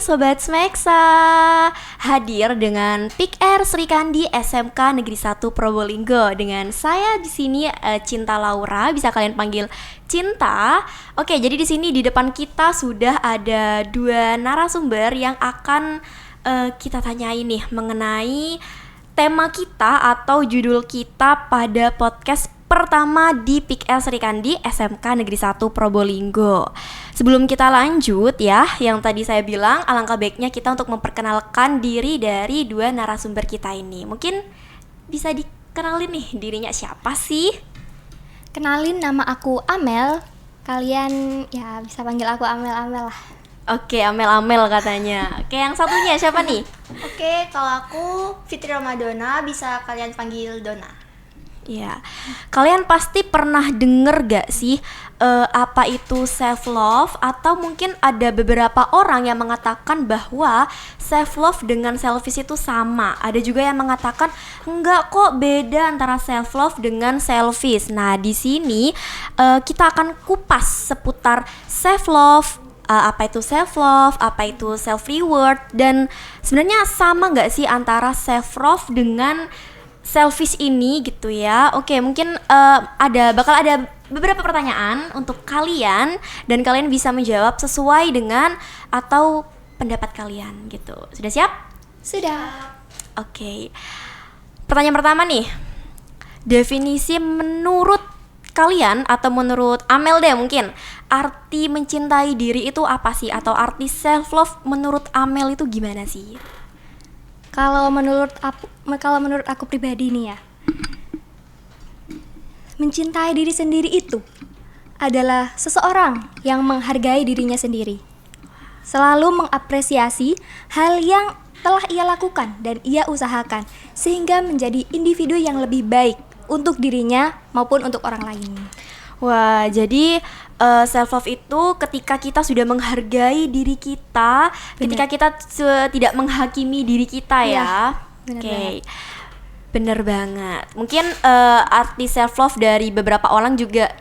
Sobat Smeksa, hadir dengan Pick Air Sri Kandi SMK Negeri 1 Probolinggo. Dengan saya di sini Cinta Laura, bisa kalian panggil Cinta. Oke, jadi di sini di depan kita sudah ada dua narasumber yang akan kita tanyai nih mengenai tema kita atau judul kita pada podcast pertama di Pick Air Sri Kandi SMK Negeri 1 Probolinggo. Sebelum kita lanjut ya, yang tadi saya bilang alangkah baiknya kita untuk memperkenalkan diri dari dua narasumber kita ini. Mungkin bisa dikenalin nih dirinya siapa sih? Kenalin, nama aku Amel. Kalian ya bisa panggil aku Amel-Amel lah. Oke, Amel-Amel katanya. Oke, yang satunya siapa nih? Oke, kalau aku Fitri Ramadona, bisa kalian panggil Dona. Ya, kalian pasti pernah denger gak sih apa itu self love, atau mungkin ada beberapa orang yang mengatakan bahwa self love dengan selfish itu sama. Ada juga yang mengatakan enggak kok, beda antara self love dengan selfish. Nah, di sini kita akan kupas seputar self love. Apa itu self love, apa itu self reward, dan sebenarnya sama nggak sih antara self love dengan selfish ini gitu ya. Oke, mungkin bakal ada beberapa pertanyaan untuk kalian dan kalian bisa menjawab sesuai dengan atau pendapat kalian gitu. Sudah siap? Sudah. Oke. Pertanyaan pertama nih. Definisi menurut kalian atau menurut Amel deh mungkin, arti mencintai diri itu apa sih? Atau arti self love menurut Amel itu gimana sih? Kalau menurut aku pribadi nih ya, mencintai diri sendiri itu adalah seseorang yang menghargai dirinya sendiri, selalu mengapresiasi hal yang telah ia lakukan dan ia usahakan, sehingga menjadi individu yang lebih baik untuk dirinya maupun untuk orang lain. Wah, jadi self love itu ketika kita sudah menghargai diri kita, bener. Ketika kita tidak menghakimi diri kita ya. Oke. Bener banget. Mungkin arti self love dari beberapa orang juga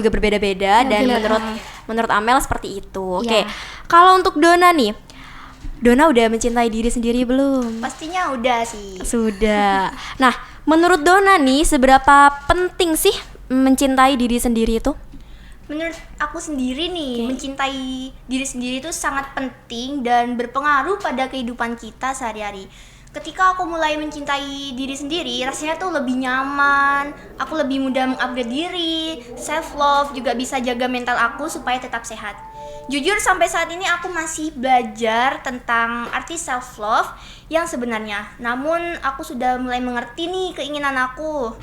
berbeda-beda dan menurut Amel seperti itu. Oke. Kalau untuk Dona nih, Dona udah mencintai diri sendiri belum? Pastinya udah sih. Sudah. Nah, menurut Dona nih, seberapa penting sih mencintai diri sendiri itu? Menurut aku sendiri nih, mencintai diri sendiri itu sangat penting dan berpengaruh pada kehidupan kita sehari-hari. Ketika aku mulai mencintai diri sendiri, rasanya tuh lebih nyaman, aku lebih mudah mengupgrade diri, self love, juga bisa jaga mental aku supaya tetap sehat. Jujur sampai saat ini aku masih belajar tentang arti self love yang sebenarnya. Namun aku sudah mulai mengerti nih keinginan aku,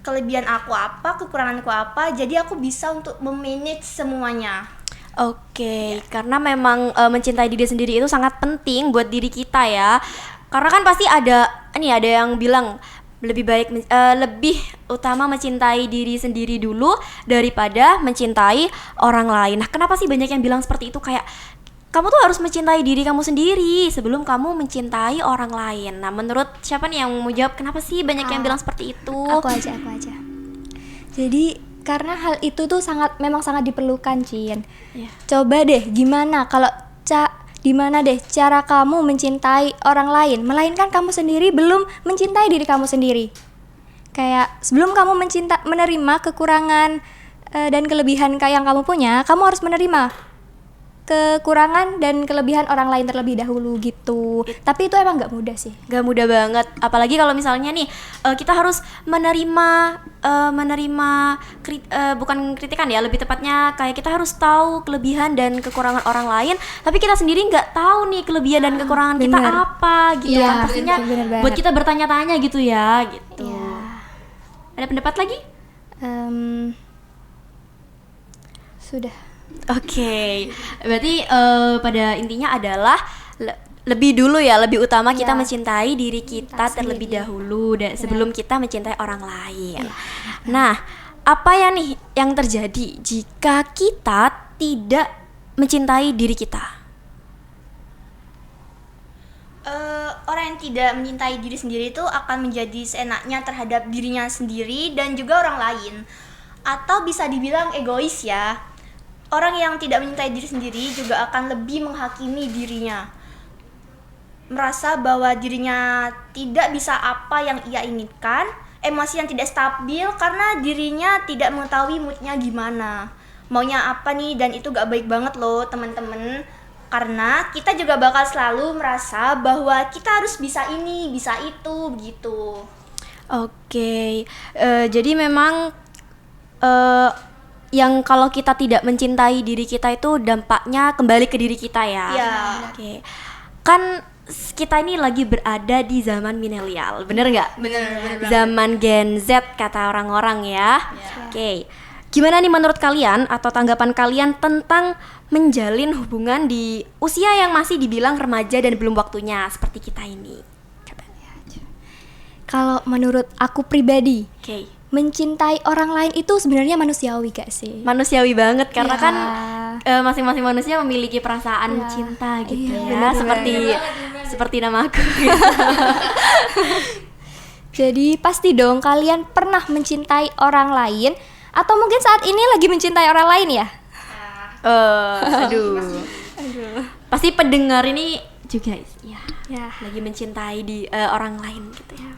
kelebihan aku apa, kekuranganku apa, jadi aku bisa untuk memanage semuanya. Oke, karena memang mencintai diri sendiri itu sangat penting buat diri kita ya. Karena kan pasti ada yang bilang lebih utama mencintai diri sendiri dulu daripada mencintai orang lain. Nah, kenapa sih banyak yang bilang seperti itu, kayak kamu tuh harus mencintai diri kamu sendiri sebelum kamu mencintai orang lain. Nah, menurut siapa nih yang mau jawab kenapa sih banyak yang bilang seperti itu? Aku aja. Jadi karena hal itu tuh memang sangat diperlukan, Cin. Coba deh gimana cara kamu mencintai orang lain, melainkan kamu sendiri belum mencintai diri kamu sendiri. Kayak sebelum kamu menerima kekurangan dan kelebihan yang kamu punya, kamu harus menerima kekurangan dan kelebihan orang lain terlebih dahulu gitu. Tapi itu emang gak mudah sih. Gak mudah banget. Apalagi kalau misalnya nih kita harus menerima bukan kritikan ya, lebih tepatnya kayak kita harus tahu kelebihan dan kekurangan orang lain, tapi kita sendiri gak tahu nih kelebihan dan kekurangan kita apa gitu. Iya, pastinya buat kita bertanya-tanya gitu ya gitu. Ada pendapat lagi? Sudah. Oke, berarti pada intinya adalah lebih utama kita mencintai diri kita terlebih dahulu sebelum kita mencintai orang lain. Nah, apa ya nih yang terjadi jika kita tidak mencintai diri kita? Orang yang tidak mencintai diri sendiri itu akan menjadi seenaknya terhadap dirinya sendiri dan juga orang lain, atau bisa dibilang egois ya. orang yang tidak mencintai diri sendiri juga akan lebih menghakimi dirinya, merasa bahwa dirinya tidak bisa apa yang ia inginkan, emosi yang tidak stabil karena dirinya tidak mengetahui moodnya gimana, maunya apa nih, dan itu gak baik banget loh teman-teman. Karena kita juga bakal selalu merasa bahwa kita harus bisa ini, bisa itu, begitu. Oke, jadi memang yang kalau kita tidak mencintai diri kita itu dampaknya kembali ke diri kita ya. Iya. Oke, kan kita ini lagi berada di zaman milenial, bener nggak? Bener. Zaman Gen Z kata orang-orang ya. Oke, gimana nih menurut kalian atau tanggapan kalian tentang menjalin hubungan di usia yang masih dibilang remaja dan belum waktunya seperti kita ini? Kalau menurut aku pribadi, Oke, mencintai orang lain itu sebenarnya manusiawi gak sih? manusiawi banget karena Ya. kan masing-masing manusia memiliki perasaan Ya. cinta gitu Iya, ya, benar seperti namaku. Jadi pasti dong kalian pernah mencintai orang lain atau mungkin saat ini lagi mencintai orang lain ya? Aduh. Pasti pendengar ini juga ya Ya. lagi mencintai di orang lain gitu ya.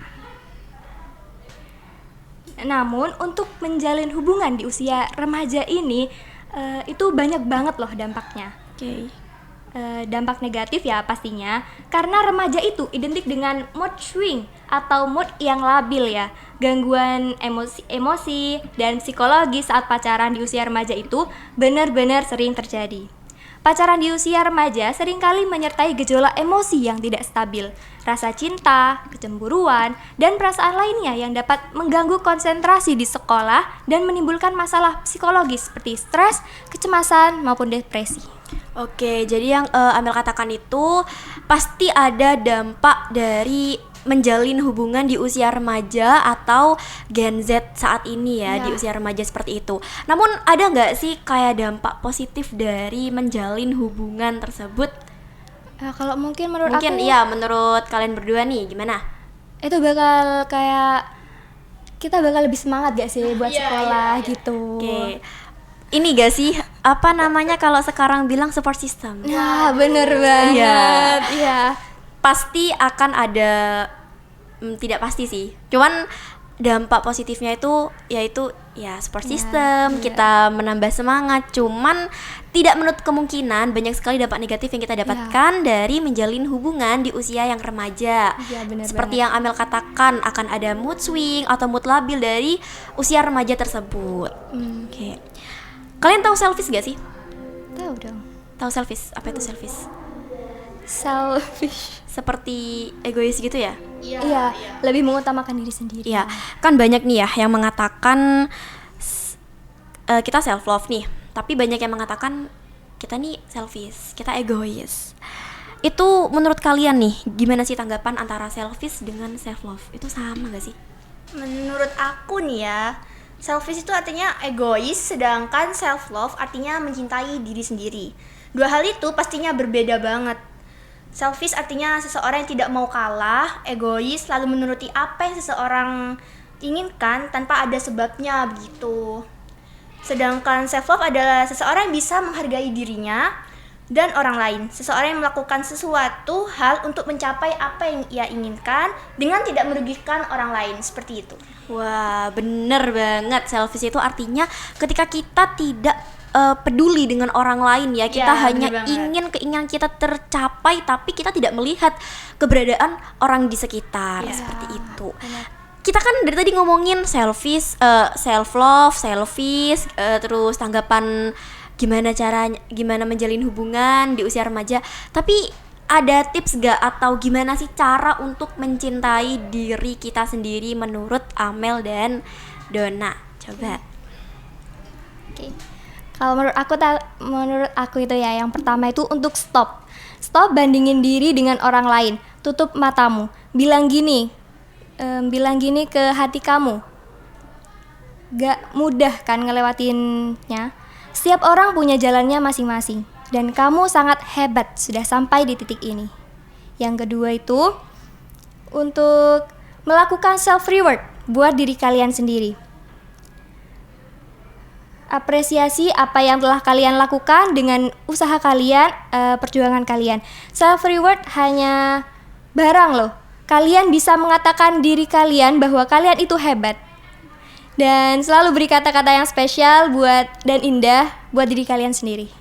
Namun untuk menjalin hubungan di usia remaja ini itu banyak banget loh dampaknya. Oke. Dampak negatif ya pastinya, karena remaja itu identik dengan mood swing atau mood yang labil ya. Gangguan emosi dan psikologi saat pacaran di usia remaja itu benar-benar sering terjadi. Pacaran di usia remaja seringkali menyertai gejolak emosi yang tidak stabil, rasa cinta, kecemburuan, dan perasaan lainnya yang dapat mengganggu konsentrasi di sekolah dan menimbulkan masalah psikologis seperti stres, kecemasan, maupun depresi. Oke, jadi yang Amel katakan itu pasti ada dampak dari menjalin hubungan di usia remaja atau Gen Z saat ini ya, Ya. di usia remaja seperti itu. Namun ada nggak sih kayak dampak positif dari menjalin hubungan tersebut? Kalau mungkin menurut Mungkin aku iya, menurut kalian berdua nih gimana? itu bakal kayak kita bakal lebih semangat gak sih buat sekolah gitu. Oke. Ini gak sih apa namanya kalau sekarang bilang support system? Nah, bener banget. Iya. Pasti akan ada tidak pasti sih. Cuman dampak positifnya itu yaitu ya support system, kita menambah semangat. Cuman tidak menutup kemungkinan banyak sekali dampak negatif yang kita dapatkan dari menjalin hubungan di usia yang remaja. Iya, benar Seperti yang Amel katakan, akan ada mood swing atau mood labil dari usia remaja tersebut. Oke. Kalian tahu selfish gak sih? Tahu dong. Tahu selfish? Apa itu selfish? Selfish. Seperti egois gitu ya? Iya, lebih mengutamakan diri sendiri. Iya, kan banyak nih ya yang mengatakan kita self love nih, tapi banyak yang mengatakan kita nih selfish, kita egois. Itu menurut kalian nih, gimana sih tanggapan antara selfish dengan self love? Itu sama gak sih? Menurut aku nih ya, selfish itu artinya egois, sedangkan self love artinya mencintai diri sendiri. Dua hal itu pastinya berbeda banget. Selfish artinya seseorang yang tidak mau kalah, egois, lalu menuruti apa yang seseorang inginkan tanpa ada sebabnya begitu. Sedangkan self love adalah seseorang yang bisa menghargai dirinya dan orang lain. Seseorang yang melakukan sesuatu hal untuk mencapai apa yang ia inginkan dengan tidak merugikan orang lain, seperti itu. Wah, bener banget. Selfish itu artinya ketika kita tidak peduli dengan orang lain ya, kita Ya, hanya bener banget. ingin keinginan kita tercapai, tapi kita tidak melihat keberadaan orang di sekitar, Ya, seperti itu. Kita kan dari tadi ngomongin selfish, self love, selfish, terus tanggapan gimana menjalin hubungan di usia remaja. Tapi ada tips gak atau gimana sih cara untuk mencintai diri kita sendiri menurut Amel dan Donna? Coba. Oke. Kalau menurut aku itu ya, yang pertama itu untuk stop bandingin diri dengan orang lain. Tutup matamu. Bilang gini ke hati kamu. Gak mudah kan ngelewatinnya. Setiap orang punya jalannya masing-masing. Dan kamu sangat hebat sudah sampai di titik ini. Yang kedua itu untuk melakukan self reward buat diri kalian sendiri. apresiasi apa yang telah kalian lakukan dengan usaha kalian, perjuangan kalian. Self reward hanya barang loh. Kalian bisa mengatakan diri kalian bahwa kalian itu hebat. Dan selalu beri kata-kata yang spesial dan indah buat diri kalian sendiri.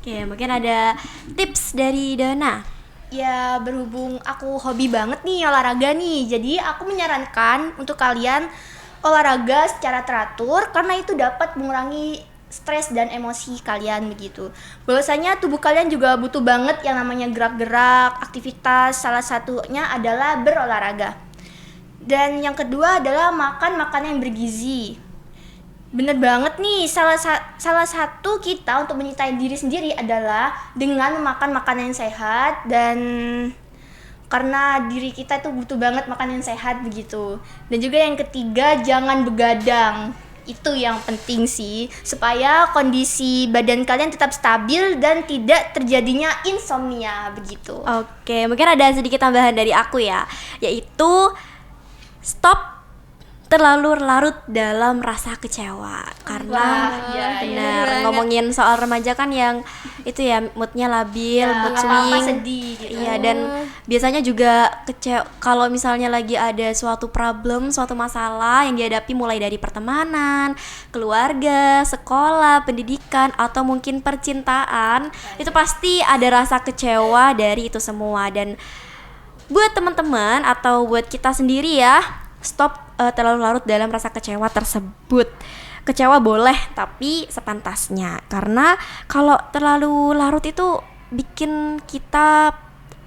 Oke, mungkin ada tips dari Dona. Ya, berhubung aku hobi banget nih olahraga nih, jadi aku menyarankan untuk kalian olahraga secara teratur karena itu dapat mengurangi stres dan emosi kalian begitu. Bahwasanya tubuh kalian juga butuh banget yang namanya gerak-gerak, aktivitas, salah satunya adalah berolahraga. Dan yang kedua adalah makan makanan yang bergizi. Bener banget nih, salah satu kita untuk mencintai diri sendiri adalah dengan memakan makanan yang sehat, dan karena diri kita itu butuh banget makanan yang sehat begitu. Dan juga yang ketiga, jangan begadang. Itu yang penting sih, supaya kondisi badan kalian tetap stabil dan tidak terjadinya insomnia begitu. Oke, mungkin ada sedikit tambahan dari aku ya, yaitu stop terlalu larut dalam rasa kecewa. Karena benar ngomongin soal remaja kan yang itu ya, moodnya labil, mood swing, sedih gitu. Iya, dan biasanya juga kalau misalnya lagi ada suatu problem, suatu masalah yang dihadapi mulai dari pertemanan, keluarga, sekolah, pendidikan, atau mungkin percintaan, itu pasti ada rasa kecewa dari itu semua. Dan buat teman-teman atau buat kita sendiri ya, stop terlalu larut dalam rasa kecewa tersebut. Kecewa boleh, tapi sepantasnya. Karena kalau terlalu larut itu bikin kita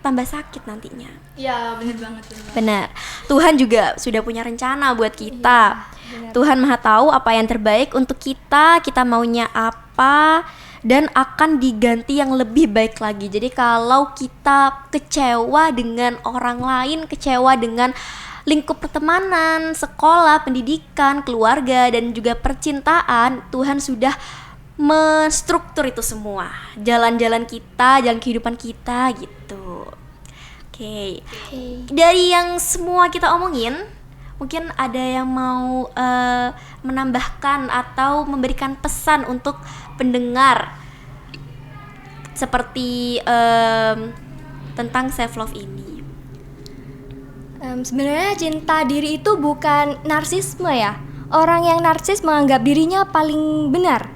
tambah sakit nantinya. Ya, bener banget. Benar. Tuhan juga sudah punya rencana buat kita. Tuhan Maha tahu apa yang terbaik untuk kita maunya apa, dan akan diganti yang lebih baik lagi. Jadi kalau kita kecewa dengan orang lain, kecewa dengan lingkup pertemanan, sekolah, pendidikan, keluarga, dan juga percintaan, Tuhan sudah menstruktur itu semua. Jalan-jalan kita, jalan kehidupan kita gitu. Oke. Dari yang semua kita omongin, mungkin ada yang mau menambahkan atau memberikan pesan untuk pendengar seperti tentang self love ini. Sebenarnya cinta diri itu bukan narsisme ya. Orang yang narsis menganggap dirinya paling benar.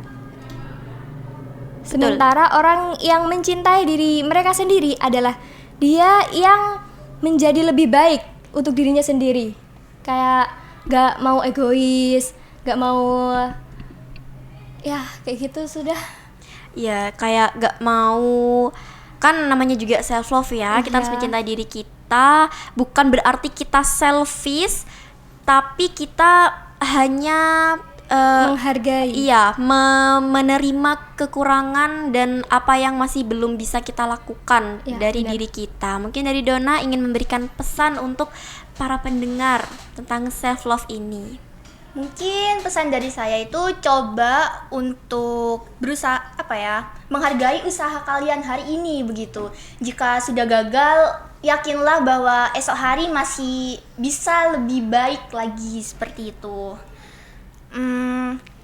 Sementara orang yang mencintai diri mereka sendiri adalah dia yang menjadi lebih baik untuk dirinya sendiri. Kayak gak mau egois, gak mau, ya kayak gitu sudah. Ya kayak gak mau, kan namanya juga self love ya. Kita harus mencintai diri kita. Bukan berarti kita selfish, tapi kita hanya menghargai. Iya, menerima kekurangan dan apa yang masih belum bisa kita lakukan dari diri kita. Mungkin dari Dona ingin memberikan pesan untuk para pendengar tentang self love ini. Mungkin pesan dari saya itu coba untuk berusaha menghargai usaha kalian hari ini begitu. Jika sudah gagal, yakinlah bahwa esok hari masih bisa lebih baik lagi seperti itu.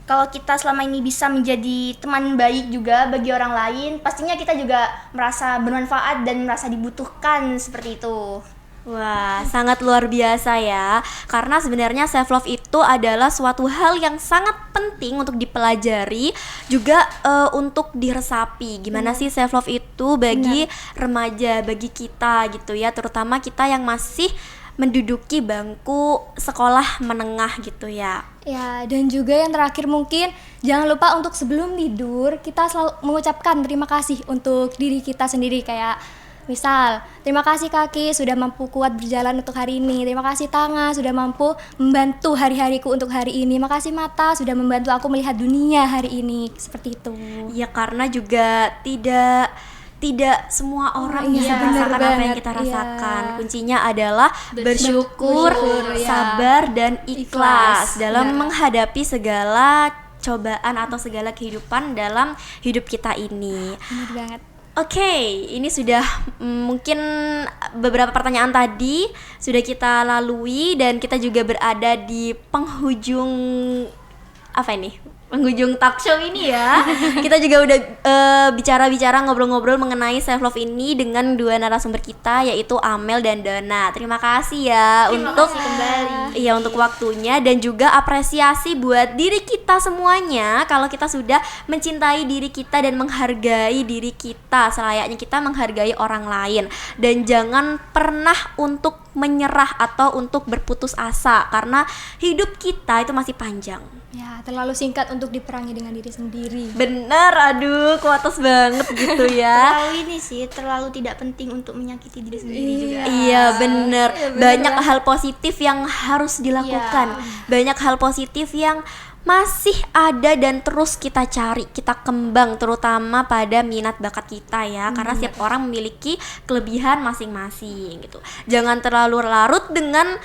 Kalau kita selama ini bisa menjadi teman baik juga bagi orang lain, pastinya kita juga merasa bermanfaat dan merasa dibutuhkan seperti itu. Wah, sangat luar biasa ya. Karena sebenarnya self love itu adalah suatu hal yang sangat penting untuk dipelajari, juga untuk diresapi. Gimana sih self love itu bagi remaja, bagi kita gitu ya, terutama kita yang masih menduduki bangku sekolah menengah gitu ya. Ya, dan juga yang terakhir mungkin jangan lupa untuk sebelum tidur kita selalu mengucapkan terima kasih untuk diri kita sendiri. Kayak misal, terima kasih kaki sudah mampu kuat berjalan untuk hari ini. Terima kasih tangan sudah mampu membantu hari-hariku untuk hari ini. Makasih mata sudah membantu aku melihat dunia hari ini. Seperti itu. Ya karena juga tidak semua orang bisa merasakan apa yang kita rasakan. Kuncinya adalah bersyukur, sabar, dan ikhlas dalam menghadapi segala cobaan atau segala kehidupan dalam hidup kita ini. Benar banget. Oke, ini sudah mungkin beberapa pertanyaan tadi sudah kita lalui, dan kita juga berada di penghujung penghujung talk show ini ya. Kita juga udah bicara-bicara ngobrol-ngobrol mengenai self love ini dengan dua narasumber kita, yaitu Amel dan Donna. Terima kasih ya untuk kembali. Iya, untuk waktunya dan juga apresiasi buat diri kita semuanya kalau kita sudah mencintai diri kita dan menghargai diri kita selayaknya kita menghargai orang lain, dan jangan pernah untuk menyerah atau untuk berputus asa karena hidup kita itu masih panjang. Ya, terlalu singkat untuk diperangi dengan diri sendiri. Bener, aduh, kuatas banget gitu ya. Terlalu ini sih, terlalu tidak penting untuk menyakiti diri sendiri juga. Iya, bener. Banyak hal positif yang harus dilakukan. Banyak hal positif yang masih ada dan terus kita cari, kita kembang, terutama pada minat bakat kita ya. Karena setiap orang memiliki kelebihan masing-masing gitu. Jangan terlalu larut dengan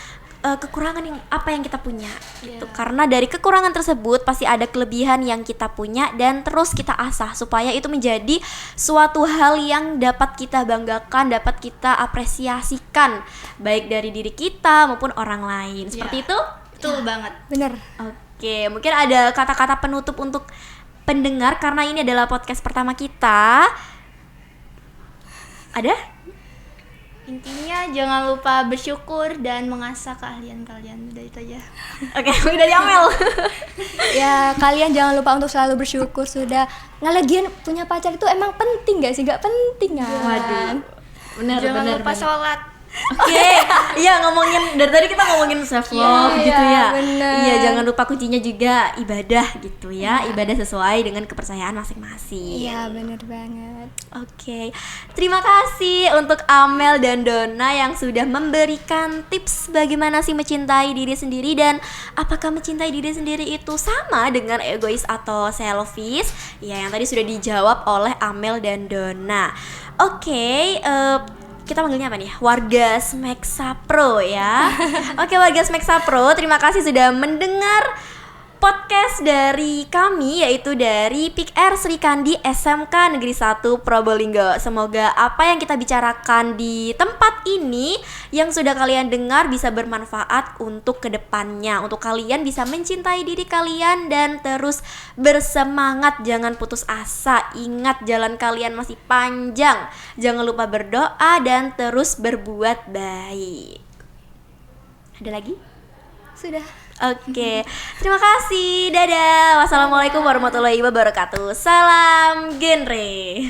kekurangan yang apa yang kita punya gitu. Karena dari kekurangan tersebut pasti ada kelebihan yang kita punya dan terus kita asah supaya itu menjadi suatu hal yang dapat kita banggakan, dapat kita apresiasikan baik dari diri kita maupun orang lain. Seperti itu? Betul banget. Bener. Oke, mungkin ada kata-kata penutup untuk pendengar karena ini adalah podcast pertama kita. Ada? Intinya jangan lupa bersyukur dan mengasah keahlian kalian. Udah itu aja. Oke, dari Amel. Ya, kalian jangan lupa untuk selalu bersyukur sudah. Ngelagian punya pacar itu emang penting gak sih? Gak penting ya. Waduh. Benar, Jangan benar, lupa benar. sholat. Oke, iya ngomongin dari tadi kita ngomongin self love Iya, gitu ya. bener. Iya, jangan lupa kuncinya juga ibadah gitu ya. Ibadah sesuai dengan kepercayaan masing-masing. Iya, bener banget. Oke, terima kasih untuk Amel dan Donna yang sudah memberikan tips bagaimana sih mencintai diri sendiri dan apakah mencintai diri sendiri itu sama dengan egois atau selfish? Ya, yang tadi sudah dijawab oleh Amel dan Donna. Oke, kita manggilnya apa nih? Warga Smeksa Pro ya. Oke, warga Smeksa Pro, terima kasih sudah mendengar podcast dari kami, yaitu dari Pick Air Sri Kandi SMK Negeri 1 Probolinggo. Semoga apa yang kita bicarakan di tempat ini yang sudah kalian dengar bisa bermanfaat untuk kedepannya, untuk kalian bisa mencintai diri kalian dan terus bersemangat. Jangan putus asa, ingat jalan kalian masih panjang. Jangan lupa berdoa dan terus berbuat baik. Ada lagi? Sudah. Oke, terima kasih. Dadah. Wassalamualaikum warahmatullahi wabarakatuh. Salam genre.